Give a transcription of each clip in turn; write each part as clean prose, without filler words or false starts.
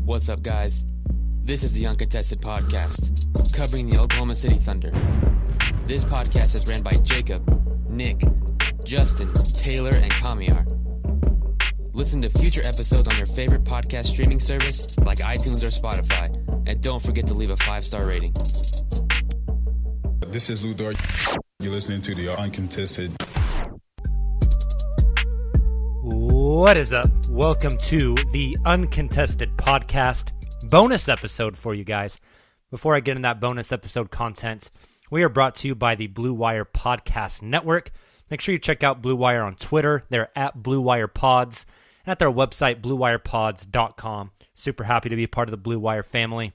What's up, guys? This is the Uncontested podcast, covering the Oklahoma City Thunder. This podcast is ran by Jacob, Nick, Justin, Taylor, and Kamiar. Listen to future episodes on your favorite podcast streaming service like iTunes or Spotify, and don't forget to leave a 5-star rating. This is Lou Dort. You're listening to the Uncontested. What is up? Welcome to the Uncontested podcast bonus episode for you guys. Before I get in that bonus episode content, we are brought to you by the Blue Wire Podcast Network. Make sure you check out Blue Wire on Twitter. They're at Blue Wire Pods, and at their website, bluewirepods.com. Super happy to be part of the Blue Wire family.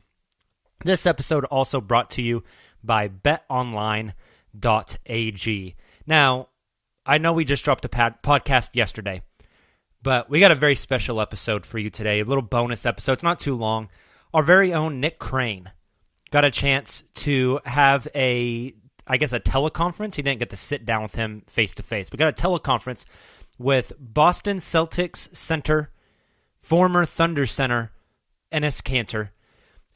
This episode also brought to you by betonline.ag. Now, I know we just dropped a podcast yesterday, but we got a very special episode for you today, a little bonus episode. It's not too long. Our very own Nick Crane got a chance to have a teleconference. He didn't get to sit down with him face-to-face, but got a teleconference with Boston Celtics center, former Thunder center, Enes Kanter.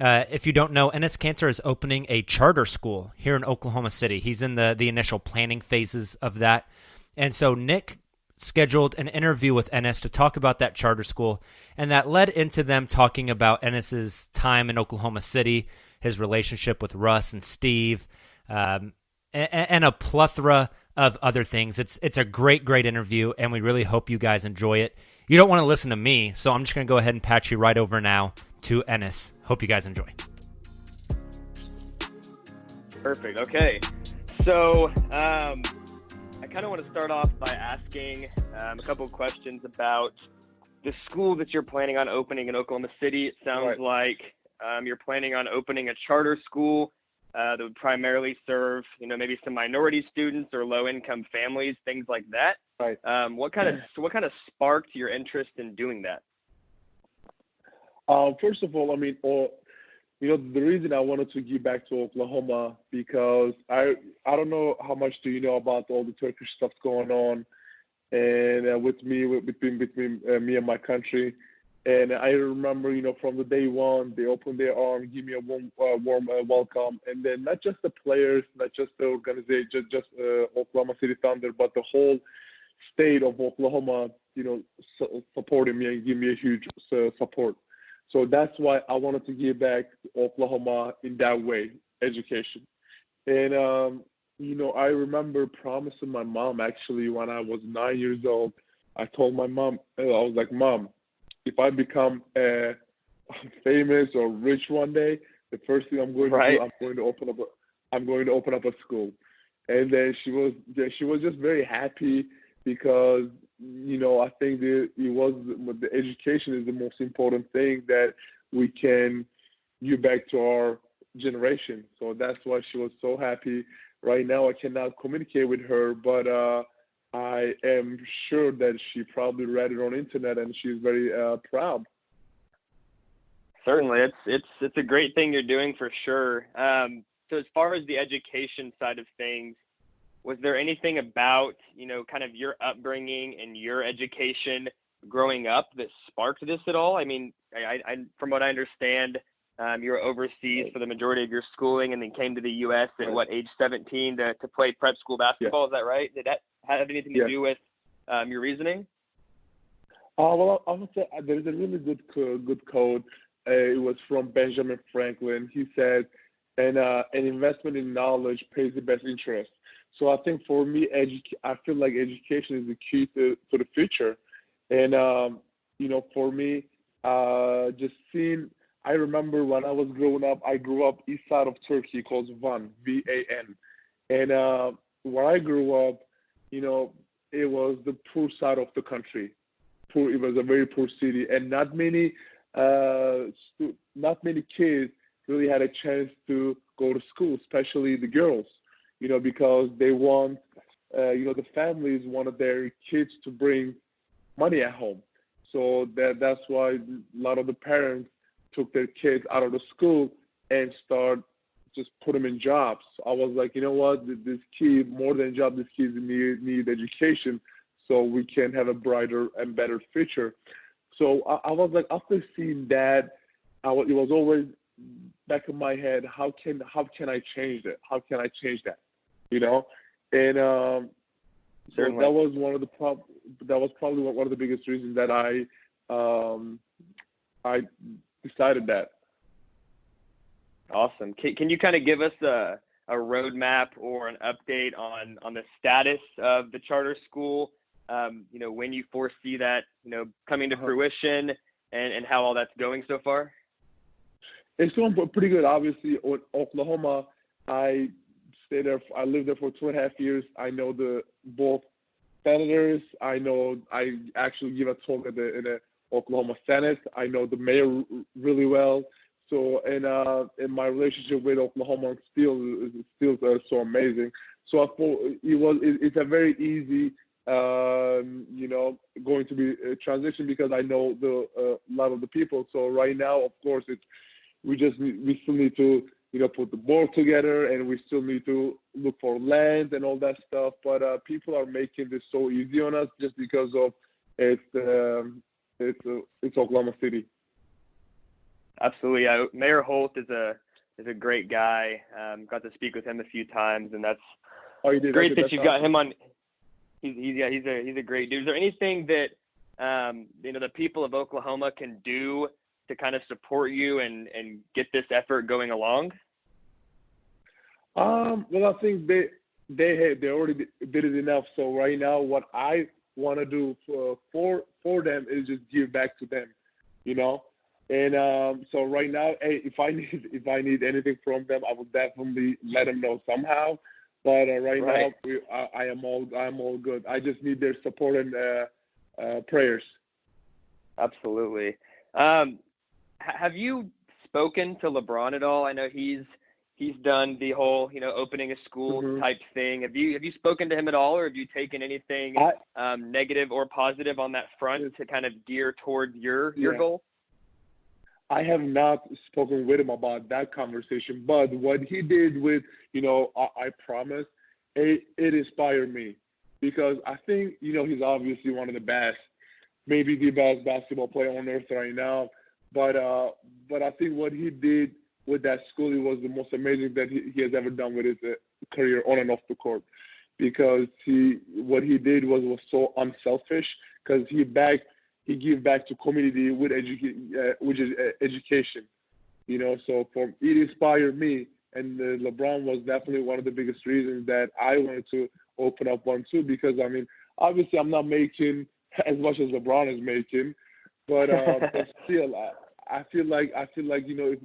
If you don't know, Enes Kanter is opening a charter school here in Oklahoma City. He's in the initial planning phases of that. And so Nick scheduled an interview with Enes to talk about that charter school, and that led into them talking about Enes's time in Oklahoma City, his relationship with Russ and Steve, and a plethora of other things. It's a great interview, and we really hope you guys enjoy it. You don't want to listen to me, so I'm just going to go ahead and patch you right over now to Enes. Hope you guys enjoy. Perfect. Okay. So I kind of want to start off by asking a couple of questions about the school that you're planning on opening in Oklahoma City. It sounds like you're planning on opening a charter school that would primarily serve, maybe some minority students or low-income families, things like that. Right. What kind of sparked your interest in doing that? First of all, the reason I wanted to give back to Oklahoma, because I don't know how much do you know about all the Turkish stuff going on, and between me and my country. And I remember, from the day one, they opened their arms, give me a warm welcome, and then not just the players, not just the organization, just Oklahoma City Thunder, but the whole state of Oklahoma, supporting me and give me a huge support. So that's why I wanted to give back to Oklahoma in that way, education. And, I remember promising my mom, actually, when I was 9 years old, I told my mom, I was like, Mom, if I become famous or rich one day, the first thing I'm going to do, I'm going to open up a school. And then she was just very happy because, I think the education is the most important thing that we can give back to our generation. So that's why she was so happy. Right now, I cannot communicate with her, but I am sure that she probably read it on internet, and she's very proud. Certainly, it's a great thing you're doing for sure. So as far as the education side of things, was there anything about, kind of your upbringing and your education growing up that sparked this at all? I mean, I from what I understand, you were overseas for the majority of your schooling and then came to the U.S. at age 17 to play prep school basketball. Yeah. Is that right? Did that have anything to do with your reasoning? Well, I would say there's a really good quote. It was from Benjamin Franklin. He said, an investment in knowledge pays the best interest. So I think for me, I feel like education is the key to the future. And, for me, just seeing, I remember when I was growing up, I grew up east side of Turkey called Van, V-A-N. And where I grew up, it was the poor side of the country. It was a very poor city. And not many kids really had a chance to go to school, especially the girls. Because they want, the families wanted their kids to bring money at home. So that's why a lot of the parents took their kids out of the school and just put them in jobs. I was like, you know what, this kid, more than job, this kids need education so we can have a brighter and better future. So I was like, after seeing that, it was always back in my head, how can I change that? How can I change that? You know, and so that was that was probably one of the biggest reasons that I decided that. Awesome. Can you kind of give us a roadmap or an update on the status of the charter school? When you foresee that, coming to fruition and how all that's going so far? It's going pretty good. Obviously, Oklahoma, I lived there for 2.5 years. I know both senators. I actually give a talk in the Oklahoma Senate. I know the mayor really well. So, and my relationship with Oklahoma still so amazing. So I thought it's a very easy, going to be a transition because I know a lot of the people. So right now, of course, we still need to, put the board together, and we still need to look for land and all that stuff. But people are making this so easy on us just because of it's Oklahoma City. Absolutely. Mayor Holt is a great guy. Got to speak with him a few times, and that's great that you've got him on. He's a great dude. Is there anything that the people of Oklahoma can do to kind of support you and get this effort going along? Well, I think they already did it enough. So right now, what I want to do for them is just give back to them, And so right now, hey, if I need anything from them, I will definitely let them know somehow. But right now, I am all good. I just need their support and prayers. Absolutely. Have you spoken to LeBron at all? I know he's done the whole opening a school type thing. Have you spoken to him at all, or have you taken anything negative or positive on that front to kind of gear towards your goal? I have not spoken with him about that conversation, but what he did with, I promise, it inspired me because I think, he's obviously one of the best, maybe the best basketball player on earth right now. But I think what he did with that school, it was the most amazing that he has ever done with his career on and off the court, because what he did was so unselfish, because he gave back to community with education, So it inspired me, and LeBron was definitely one of the biggest reasons that I wanted to open up one too. Because obviously I'm not making as much as LeBron is making, but still, I feel like if,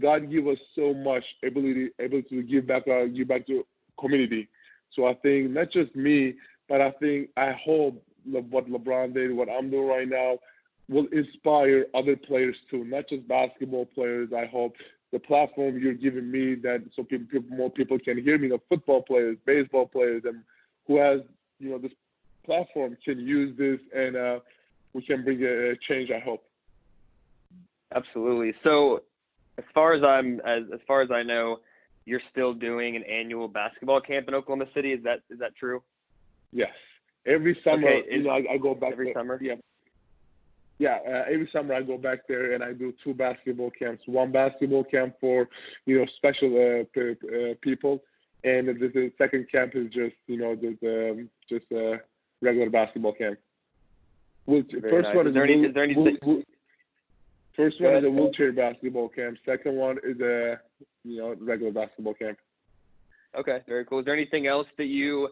God give us so much ability to give back to community. So I think not just me, but I hope what LeBron did, what I'm doing right now, will inspire other players too, not just basketball players. I hope the platform you're giving me, that so more people can hear me, the football players, baseball players, and who has this platform can use this, and we can bring a change, I hope. Absolutely. So as far as I know, you're still doing an annual basketball camp in Oklahoma City. Is that true? Yes. Every summer, I go back every summer. Yeah. Every summer I go back there and I do 2 basketball camps. One basketball camp for special people, and the second camp is just just a regular basketball camp. First one is a wheelchair basketball camp. Second one is a regular basketball camp. Okay, very cool. Is there anything else that you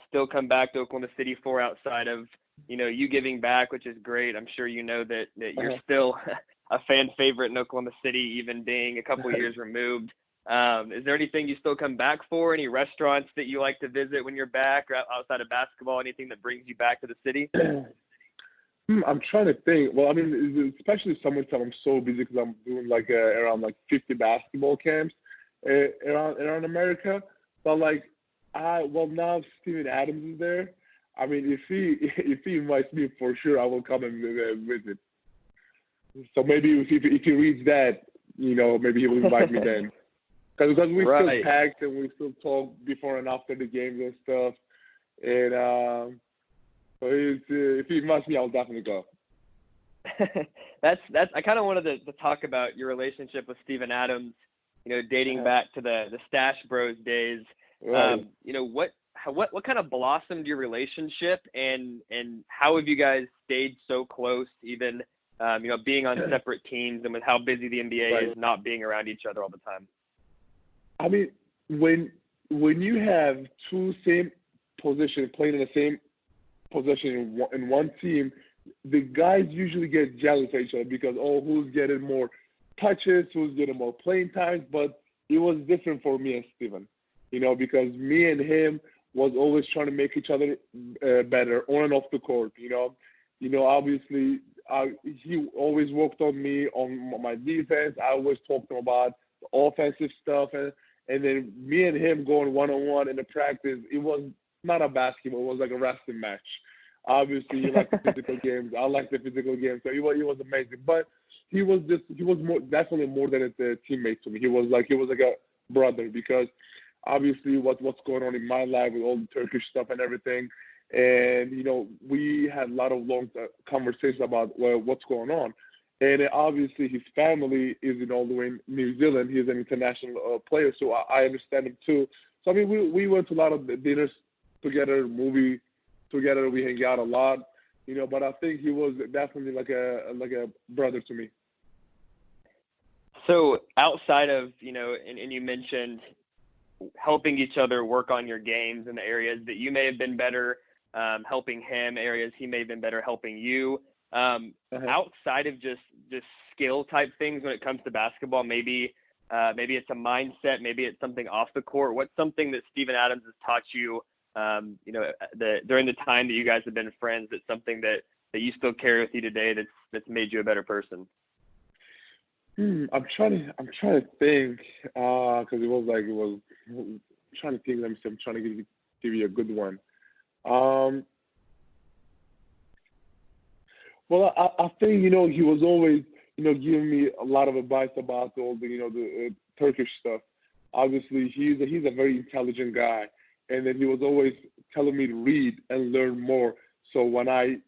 still come back to Oklahoma City for outside of you giving back, which is great? I'm sure that you're still a fan favorite in Oklahoma City, even being a couple years removed. Is there anything you still come back for? Any restaurants that you like to visit when you're back, or outside of basketball? Anything that brings you back to the city? I'm trying to think. Well, especially summertime, I'm so busy because I'm doing around 50 basketball camps around America. But now Steven Adams is there. If he invites me, for sure I will come and visit. So maybe if he reads that, maybe he will invite me then. Because we still packed and we still talk before and after the games and stuff. And so if he invites me, I'll definitely go. that's I kind of wanted to talk about your relationship with Steven Adams, dating back to the Stash Bros days. Right. What kind of blossomed your relationship, and how have you guys stayed so close, even being on separate teams, and with how busy the NBA is, not being around each other all the time? I mean, when you have two same positions playing in the same position in one team, the guys usually get jealous of each other because, who's getting more touches, who's getting more playing times. But it was different for me and Steven, because me and him was always trying to make each other better on and off the court. Obviously, he always worked on me on my defense. I always talked to him about the offensive stuff, and then me and him going one-on-one in the practice. It was not a basketball; it was like a wrestling match. Obviously, you like the physical games. I like the physical games, so it was amazing. But he was definitely more than a teammate to me. He was like a brother, because obviously what's going on in my life with all the Turkish stuff and everything. And, we had a lot of long conversations about what's going on. And obviously his family is all the way in New Zealand. He's an international player, so I understand him too. So, I mean, we went to a lot of dinners together, movie together. We hang out a lot, but I think he was definitely like a brother to me. So outside of, and you mentioned helping each other work on your games in the areas that you may have been better, helping him, areas he may have been better helping you. Outside of just skill type things when it comes to basketball, maybe it's a mindset, maybe it's something off the court. What's something that Steven Adams has taught you, during the time that you guys have been friends, that's something that you still carry with you today that's made you a better person? I'm trying to think, because I'm trying to think. Let me see. I'm trying to give you a good one. Well, I think he was always giving me a lot of advice about all the Turkish stuff. Obviously, he's a very intelligent guy, and then he was always telling me to read and learn more. So when I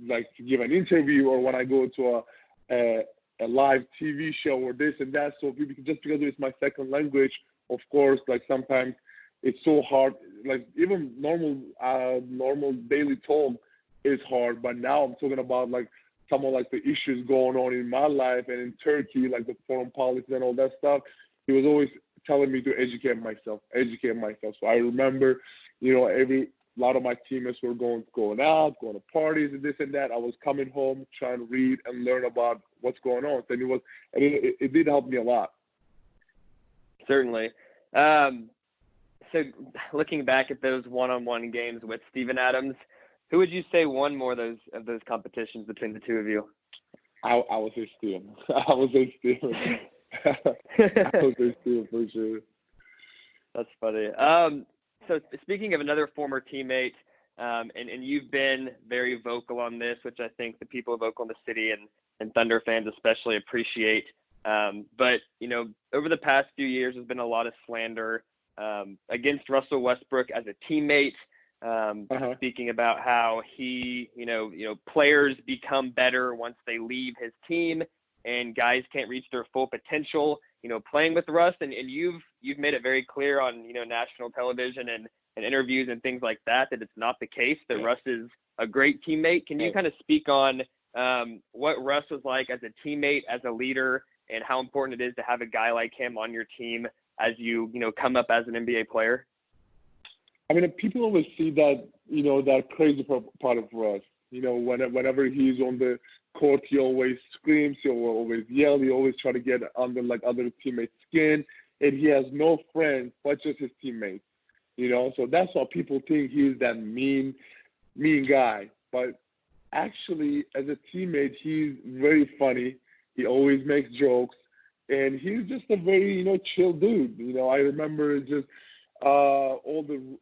like give an interview, or when I go to a live TV show or this and that, so just because it's my second language, of course, like sometimes it's so hard. Like even normal daily talk is hard, but now I'm talking about like some of like the issues going on in my life and in Turkey, like the foreign policy and all that stuff. He was always telling me to educate myself. So I remember, a lot of my teammates were going out, going to parties and this and that. I was coming home trying to read and learn about what's going on. So it did help me a lot. Certainly. So looking back at those one-on-one games with Steven Adams, who would you say won more of those competitions between the two of you? I would say Steven. I would say Steven for sure. That's funny. So speaking of another former teammate, and you've been very vocal on this, which I think the people of Oklahoma City and Thunder fans especially appreciate. But, over the past few years, there's been a lot of slander against Russell Westbrook as a teammate, speaking about how he, players become better once they leave his team, and guys can't reach their full potential, playing with Russ. And you've made it very clear on, national television and interviews and things like that it's not the case, that Russ is a great teammate. Can you kind of speak on what Russ was like as a teammate, as a leader, and how important it is to have a guy like him on your team as you come up as an NBA player? I mean, people always see that, that crazy part of Russ. Whenever he's on the court, he always screams, he always yell, he always try to get under like other teammates' skin, and he has no friends but just his teammates. So that's why people think he's that mean guy. But actually, as a teammate, he's very funny. He always makes jokes, and he's just a very chill dude. I remember just all the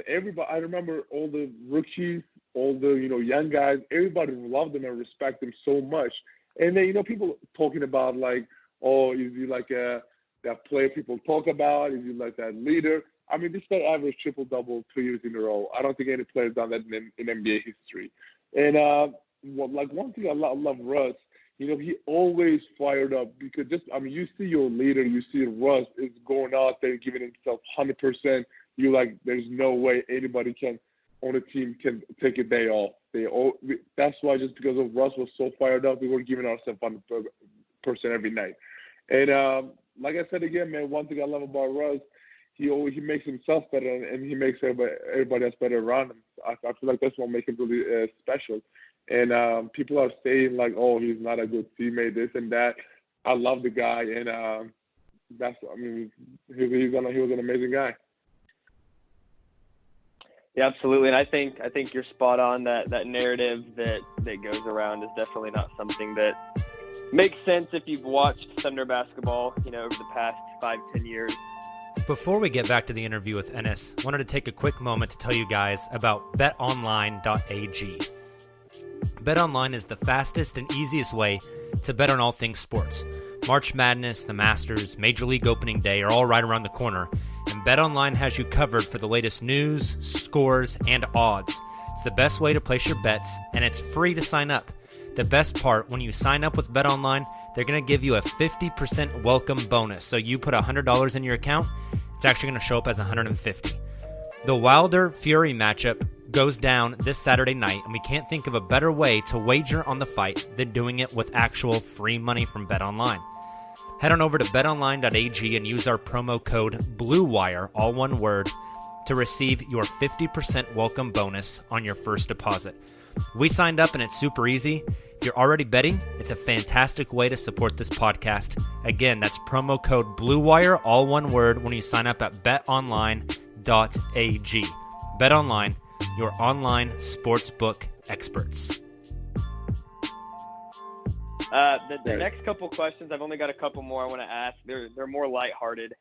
everybody. I remember all the rookies, all the young guys. Everybody loved him and respect him so much. And then people talking about like, oh, is he like that player people talk about? Is he like that leader? I mean, this guy averaged triple-double 2 years in a row. I don't think any player done that in NBA history. And one thing I love Russ. He always fired up because you see your leader, you see Russ is going out there giving himself 100%. You're like, there's no way anybody on a team can take a day off. That's why, just because of Russ was so fired up, we were giving ourselves 100% every night. And like I said again, man, one thing I love about Russ, he makes himself better and he makes everybody else better around him. I feel like that's what makes him really special. And people are saying like, oh, he's not a good teammate, this and that. I love the guy, and he was an amazing guy. Yeah, absolutely. And I think you're spot on. That narrative that goes around is definitely not something that makes sense if you've watched Thunder basketball, over the past 5-10 years. Before we get back to the interview with Enes, I wanted to take a quick moment to tell you guys about betonline.ag. BetOnline is the fastest and easiest way to bet on all things sports. March Madness, the Masters, Major League Opening Day are all right around the corner, and BetOnline has you covered for the latest news, scores, and odds. It's the best way to place your bets, and it's free to sign up. The best part, when you sign up with BetOnline, they're going to give you a 50% welcome bonus. So you put $100 in your account, it's actually going to show up as $150. The Wilder-Fury matchup goes down this Saturday night, and we can't think of a better way to wager on the fight than doing it with actual free money from BetOnline. Head on over to betonline.ag and use our promo code BLUEWIRE, all one word, to receive your 50% welcome bonus on your first deposit. We signed up and it's super easy. If you're already betting, it's a fantastic way to support this podcast. Again, that's promo code BLUEWIRE, all one word, when you sign up at betonline.ag. BetOnline, your online sportsbook experts. The next couple questions, I've only got a couple more I want to ask. They're more lighthearted.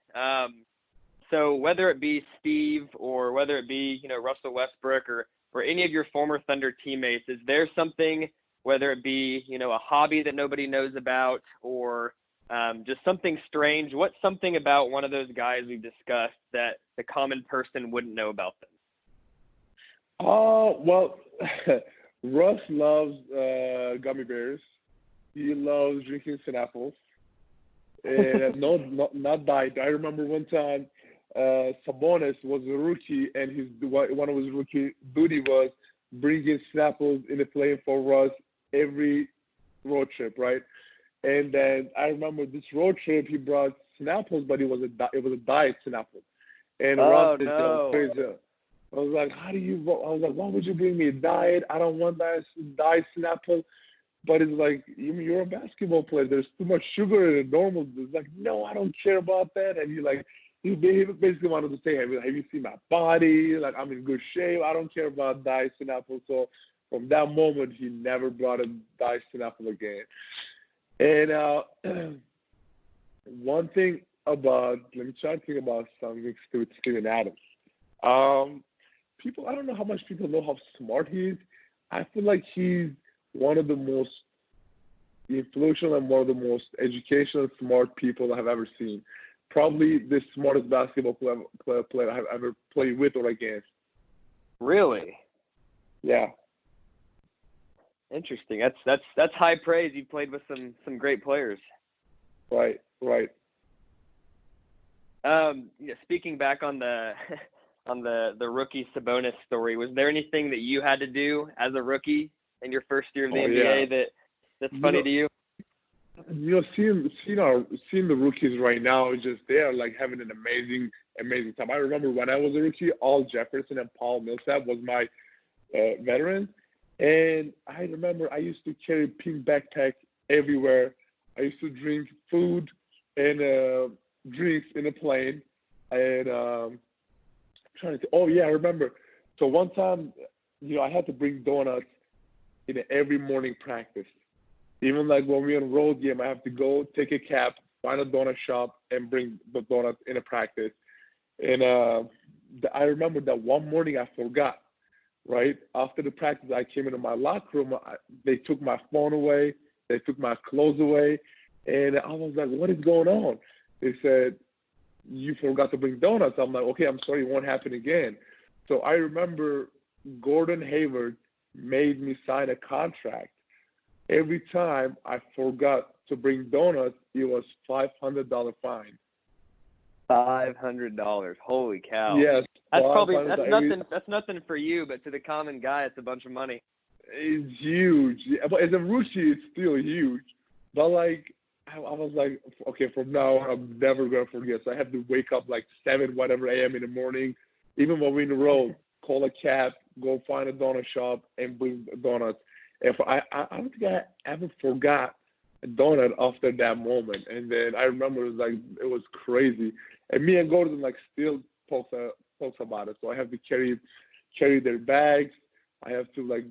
So whether it be Steve or whether it be Russell Westbrook or any of your former Thunder teammates, is there something, whether it be a hobby that nobody knows about or just something strange? What's something about one of those guys we've discussed that the common person wouldn't know about them? Well, Russ loves gummy bears. He loves drinking Snapples. And not diet. I remember one time Sabonis was a rookie, and one of his rookie duty was bringing Snapples in the plane for Russ every road trip, right? And then I remember this road trip he brought Snapples, but it was a diet Snapple. And Russ is crazy. I was like, why would you bring me a diet? I don't want diet Snapple. But it's like, you're a basketball player. There's too much sugar in a normal. It's like, no, I don't care about that. And he basically wanted to say, have you seen my body? Like, I'm in good shape. I don't care about diet Snapple. So from that moment, he never brought a diet Snapple again. And one thing about, let me try to think about something with Steven Adams. I don't know how much people know how smart he is. I feel like he's one of the most influential and one of the most educational, smart people I have ever seen. Probably the smartest basketball player I have ever played with or against. Really? Yeah. Interesting. That's high praise. You played with some great players. Right. Speaking back on the rookie Sabonis story, was there anything that you had to do as a rookie in your first year of the NBA that's funny to you? Seeing the rookies right now, they are like having an amazing time. I remember when I was a rookie, Al Jefferson and Paul Millsap was my veterans, and I remember I used to carry a pink backpack everywhere. I used to drink food and drinks in a plane, and I remember. So one time, I had to bring donuts in every morning practice. Even like when we're on road game, I have to go take a cab, find a donut shop, and bring the donuts in a practice. And I remember that one morning I forgot, right? After the practice, I came into my locker room. They took my phone away. They took my clothes away. And I was like, what is going on? They said, you forgot to bring donuts. I'm like, okay, I'm sorry, it won't happen again. So I remember Gordon Hayward made me sign a contract every time I forgot to bring donuts, it was $500 fine. $500. Holy cow. Yes. That's nothing for you, but to the common guy, it's a bunch of money. It's huge. But as a rookie, it's still huge. But like, I was like, okay, from now on, I'm never gonna forget. So I have to wake up like 7 whatever a.m. in the morning, even when we're in the road, call a cab, go find a donut shop, and bring donuts. And I don't think I ever forgot a donut after that moment. And then I remember it was crazy. And me and Gordon like still talks about it. So I have to carry their bags. I have to like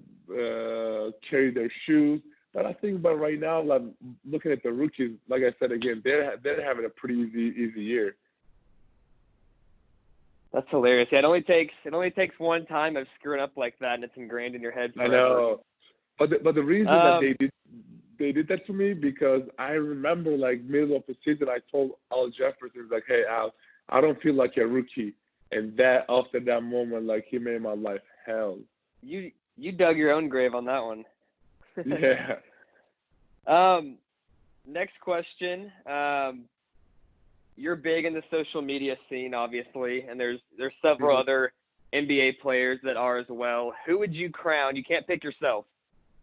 carry their shoes. But I think about right now, like looking at the rookies, like I said again, they're having a pretty easy year. That's hilarious. Yeah, it only takes one time of screwing up like that, and it's ingrained in your head forever. I know. But the reason that they did that to me, because I remember like middle of the season, I told Al Jefferson, like, hey Al, I don't feel like a rookie, and that after that moment, like he made my life hell. You dug your own grave on that one. Yeah. Next question. You're big in the social media scene, obviously, and there's several other NBA players that are as well. Who would you crown? You can't pick yourself.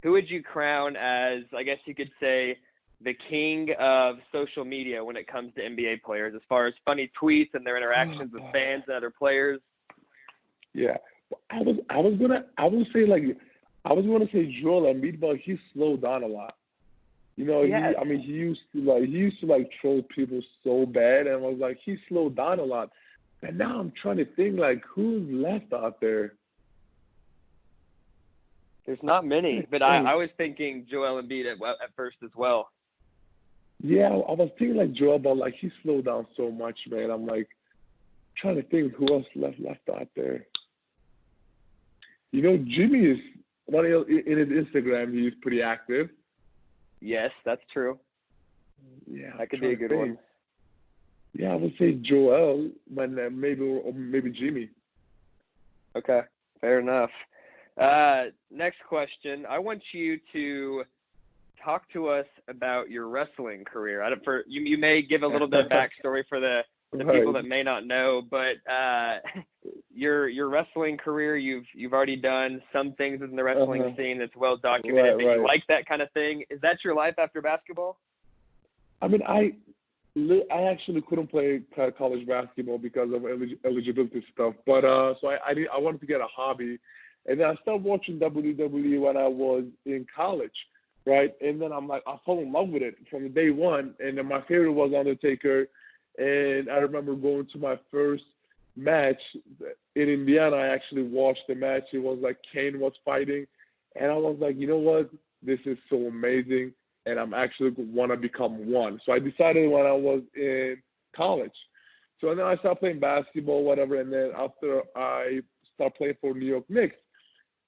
Who would you crown as, I guess you could say, the king of social media when it comes to NBA players, as far as funny tweets and their interactions with fans and other players? Yeah, I was gonna say Joel Embiid, but he slowed down a lot. You know, yeah. he used to troll people so bad, and I was like, he slowed down a lot. And now I'm trying to think like who's left out there. There's not many, but I was thinking Joel Embiid at first as well. Yeah, I was thinking like Joel, but like he slowed down so much, man. I'm like trying to think who else left out there. You know, Jimmy is in his Instagram. He's pretty active. Yes, that's true. Yeah, that could be a good one. Yeah, I would say Joel, but maybe Jimmy. Okay, fair enough. Next question. I want you to talk to us about your wrestling career. You may give a little bit of backstory for the people that may not know, but your wrestling career, you've already done some things in the wrestling scene that's well documented. You like that kind of thing. Is that your life after basketball? I mean, I actually couldn't play college basketball because of eligibility stuff, but so I wanted to get a hobby. And then I started watching WWE when I was in college, right? And then I fell in love with it from day one. And then my favorite was Undertaker. And I remember going to my first match in Indiana. I actually watched the match. It was like Kane was fighting. And I was like, you know what? This is so amazing. And I'm actually want to become one. So I decided when I was in college. So then I started playing basketball, whatever. And then after I started playing for New York Knicks,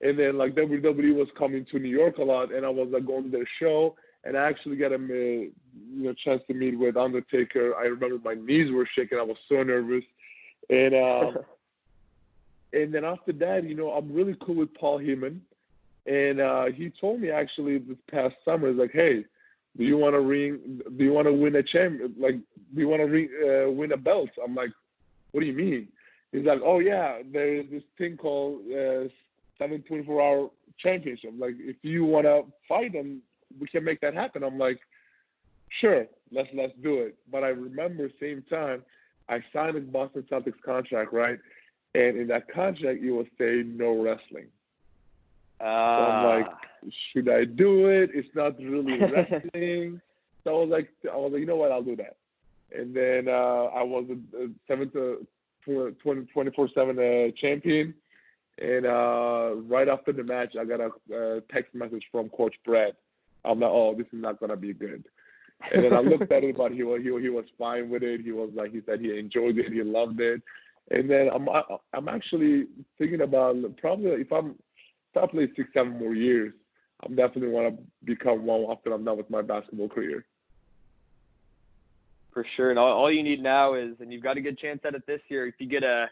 and then like WWE was coming to New York a lot, and I was like going to their show, and I actually got a chance to meet with Undertaker. I remember my knees were shaking. I was so nervous, and and then after that, I'm really cool with Paul Heyman, and he told me actually this past summer, like, hey, do you want to win a champion? Like, do you want to win a belt? I'm like, what do you mean? He's like, oh yeah, there is this thing called 24-hour championship. Like, if you want to fight them, we can make that happen. I'm like, sure, let's do it. But I remember same time, I signed a Boston Celtics contract, right? And in that contract, it was saying no wrestling. So I'm like, should I do it? It's not really wrestling. So I was like, you know what? I'll do that. And then I was a 24/7 champion. And right after the match, I got a text message from Coach Brad. I'm like, oh, this is not gonna be good. And then I looked at it, but he was fine with it. He said he enjoyed it, he loved it. And then I'm actually thinking about probably if I'm playing 6-7 more years, I'm definitely want to become one after I'm done with my basketball career. For sure, and all you need now is, and you've got a good chance at it this year, if you get an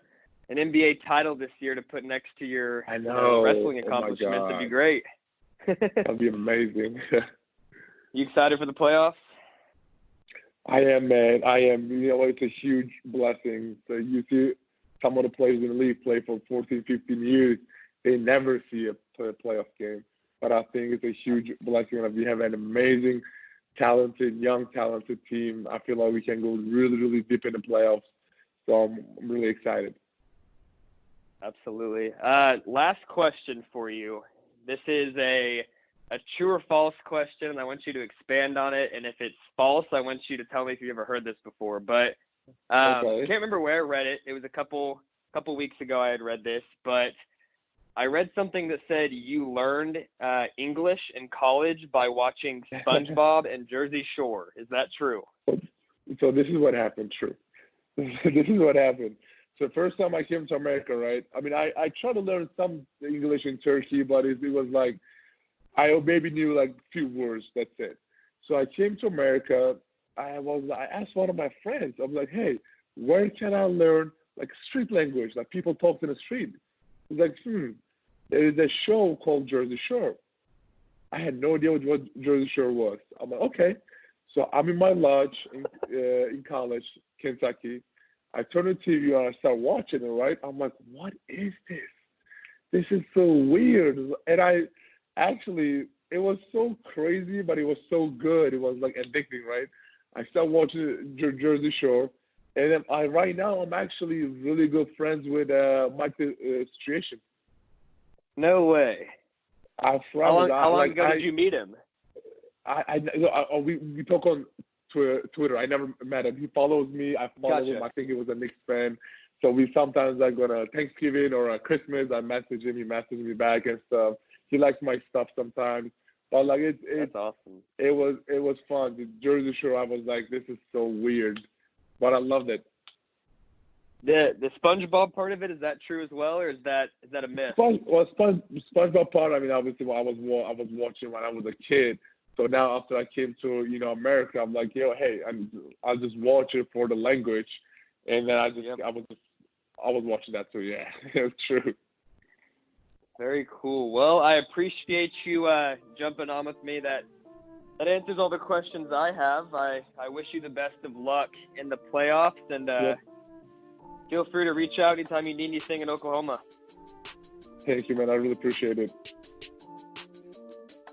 NBA title this year to put next to your wrestling accomplishments, it'd be great. That'd be amazing. You excited for the playoffs? I am, man. I am. It's a huge blessing. So you see some of the players in the league play for 14, 15 years. They never see a playoff game. But I think it's a huge blessing that we have an amazing, young talented team. I feel like we can go really, really deep in the playoffs. So I'm really excited. Absolutely. Last question for you. This is a true or false question, and I want you to expand on it. And if it's false, I want you to tell me if you've ever heard this before. But I can't remember where I read it. It was a couple weeks ago I had read this, but I read something that said you learned English in college by watching SpongeBob and Jersey Shore. Is that true? So this is what happened, true. This is what happened. So first time I came to America, right? I mean, I tried to learn some English in Turkey, but it was like, I maybe knew like a few words, that's it. So I came to America. I asked one of my friends, I was like, hey, where can I learn like street language, like people talk in the street? He's like, there is a show called Jersey Shore. I had no idea what Jersey Shore was. I'm like, okay. So I'm in my lodge in college, Kentucky. I turn the TV on, I start watching it, right? I'm like, what is this? This is so weird. And it was so crazy, but it was so good. It was like addicting, right? I started watching Jersey Shore. And then right now, I'm actually really good friends with Mike Situation. No way. How long ago did you meet him? We talk on Twitter. I never met him. He follows me. I follow him. I think he was a Knicks fan. So we sometimes like on a Thanksgiving or a Christmas, I message him. He messages me back and stuff. He likes my stuff sometimes. But like that's awesome. It was fun. The Jersey Shore, I was like, this is so weird, but I loved it. The SpongeBob part of it, is that true as well, or is that a myth? SpongeBob part. I mean, obviously, I was watching when I was a kid. So now after I came to America, I'm like, hey, I'll just watch it for the language, and then I was watching that too. Yeah, it's true. Very cool. Well, I appreciate you jumping on with me. That answers all the questions I have. I wish you the best of luck in the playoffs, and feel free to reach out anytime you need anything in Oklahoma. Thank you, man. I really appreciate it.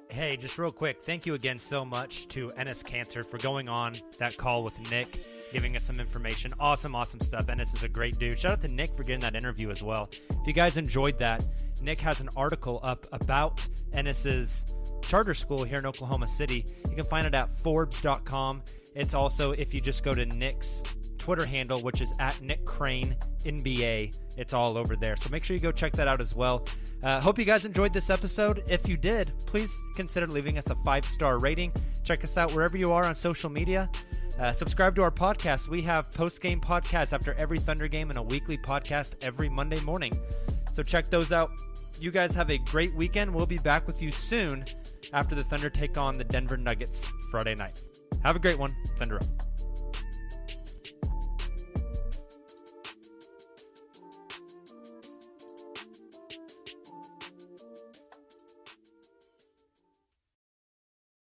Hey, just real quick, thank you again so much to Enes Kanter for going on that call with Nick, giving us some information. Awesome stuff. Enes is a great dude. Shout out to Nick for getting that interview as well. If you guys enjoyed that, Nick has an article up about Enes's charter school here in Oklahoma City. You can find it at Forbes.com. It's also, if you just go to Nick's Twitter handle, which is at Nick Crane NBA. It's all over there. So make sure you go check that out as well. Hope you guys enjoyed this episode. If you did, please consider leaving us a 5-star rating. Check us out wherever you are on social media. Subscribe to our podcast. We have post-game podcasts after every Thunder game and a weekly podcast every Monday morning. So check those out. You guys have a great weekend. We'll be back with you soon after the Thunder take on the Denver Nuggets Friday night. Have a great one. Thunder up.